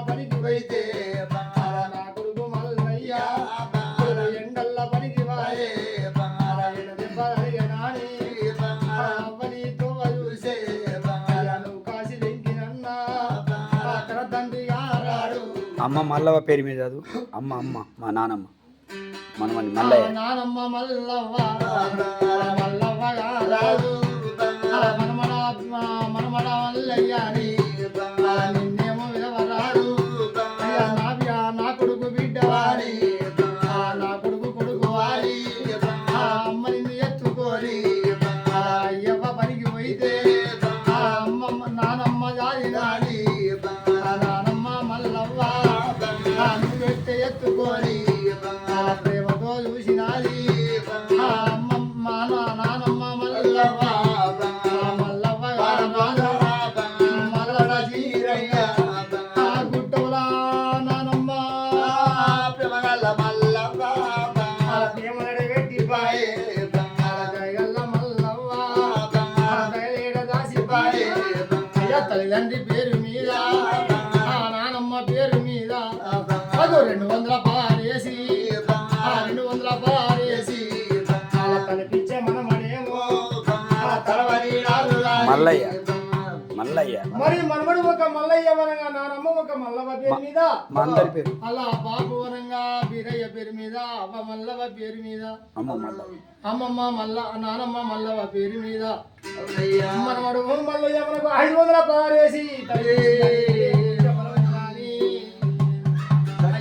పనికి పోయితే నా కొడుకు మల్లయ్య ఎండల్ల పనికి వాయే దెబ్బ నాని అవ్వని తోవ చూసే నువ్వు కాసి వెంకినన్నా అక్కడ తండ్రి గారాడు. అమ్మ మల్లవ పేరు మీద చదువు. అమ్మ మా నానమ్మ మనమని మల్లయ్య. నానమ్మ మల్లవ్వ మల్లవ్వ గారాడు మనమడ మల్లయ్య అని నిన్నేమో వినవరాడు. అయ్యా నా కొడుకు బిడ్డవాడి నా కొడుకు వాడి అమ్మ నిన్ను ఎత్తుకొని అయ్యవ్వ పనికి పోయితే నానమ్మ జారి నాడి నానమ్మ మల్లవ్వ నువ్వెట్టే ఎత్తుకొని ప్రేమతో చూసినాది నానమ్మ మల్లవ్వ మల్లడ జీరయ్య గుట్టవులా నానమ్మ ప్రేమలడ పెట్టిపాయే దయగల్ల మల్లవ్వ దయలేడ దాసిపాయే అయ్యా తల్లిదండ్రి పేరు మీద నానమ్మ పేరు మీద 200 పారేసి 200 పారేసి కనిపించే మనమనేమో మల్లయ్య మరి మనమడు ఒక మల్లయ్య వనంగా నానమ్మ ఒక మల్లవ్వ పేరు మీద అందరి పేరు అలా బాబు వనంగా బీరయ్య పేరు మీద అవ్వ మల్లవ్వ పేరు మీద అమ్మమ్మ నానమ్మ మల్లవ్వ పేరు మీద మనమడు మల్లయ్య మనకు 500 పారేసి